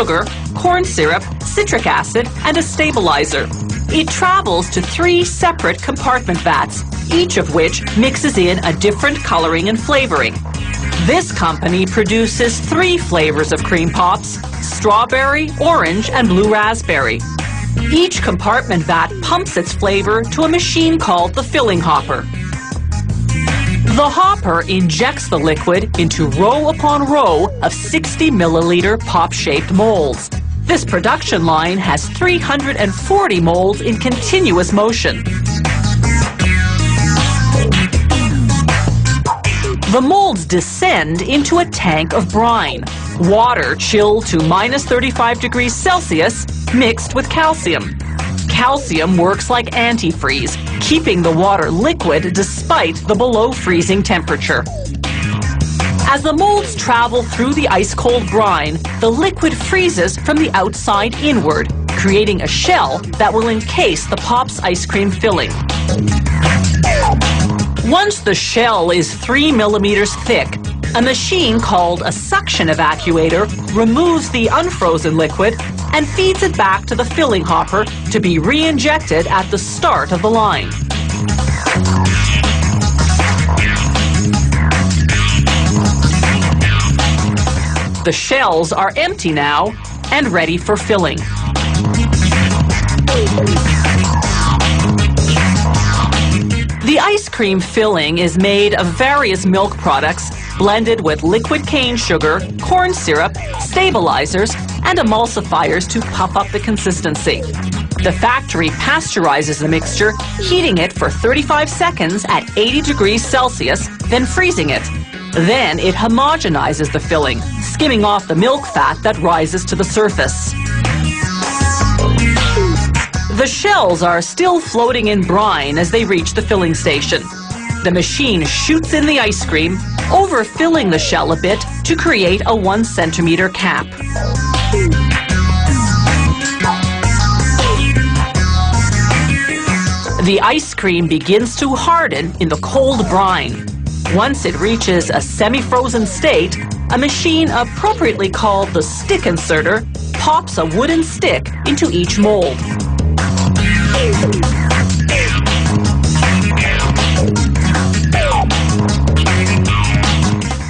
sugar, corn syrup, citric acid, and a stabilizer. It travels to 3 separate compartment vats, each of which mixes in a different coloring and flavoring. This company produces 3 flavors of cream pops: strawberry, orange, and blue raspberry. Each compartment vat pumps its flavor to a machine called the filling hopper. The hopper injects the liquid into row upon row of 60 milliliter pop-shaped molds. This production line has 340 molds in continuous motion. The molds descend into a tank of brine, water chilled to -35°C, mixed with calcium. Calcium works like antifreeze, keeping the water liquid despite the below-freezing temperature. As the molds travel through the ice-cold brine, the liquid freezes from the outside inward, creating a shell that will encase the Pop's ice cream filling. Once the shell is 3 millimeters thick, a machine called a suction evacuator removes the unfrozen liquid and feeds it back to the filling hopper to be re-injected at the start of the line. The shells are empty now and ready for filling. The ice cream filling is made of various milk products blended with liquid cane sugar, corn syrup, stabilizers, and emulsifiers to puff up the consistency. The factory pasteurizes the mixture, heating it for 35 seconds at 80°C, then freezing it. Then it homogenizes the filling, skimming off the milk fat that rises to the surface. The shells are still floating in brine as they reach the filling station. The machine shoots in the ice cream, overfilling the shell a bit to create a 1 centimeter cap. The ice cream begins to harden in the cold brine. Once it reaches a semi-frozen state, a machine appropriately called the stick inserter pops a wooden stick into each mold.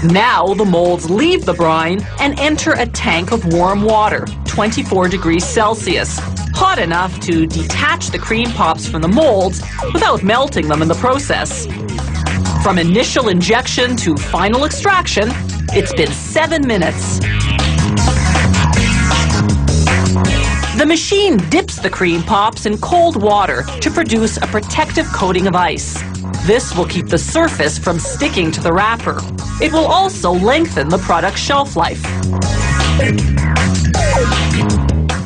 Now the molds leave the brine and enter a tank of warm water, 24°C, hot enough to detach the cream pops from the molds without melting them in the process. From initial injection to final extraction, it's been 7 minutes. The machine dips the cream pops in cold water to produce a protective coating of ice. This will keep the surface from sticking to the wrapper. It will also lengthen the product's shelf life.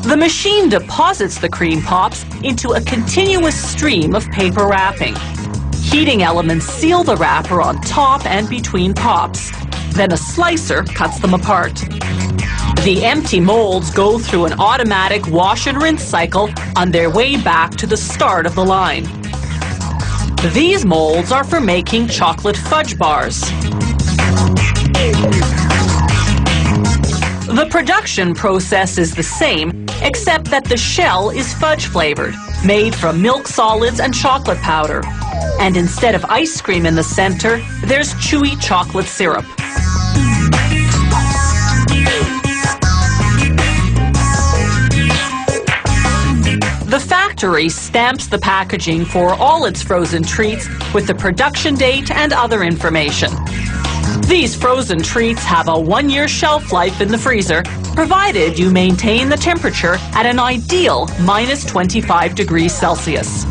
The machine deposits the cream pops into a continuous stream of paper wrapping. Heating elements seal the wrapper on top and between pops. Then a slicer cuts them apart. The empty molds go through an automatic wash and rinse cycle on their way back to the start of the line. These molds are for making chocolate fudge bars. The production process is the same, except that the shell is fudge flavored, made from milk solids and chocolate powder. And instead of ice cream in the center, there's chewy chocolate syrup. The factory stamps the packaging for all its frozen treats with the production date and other information. These frozen treats have a 1-year shelf life in the freezer, provided you maintain the temperature at an ideal -25°C.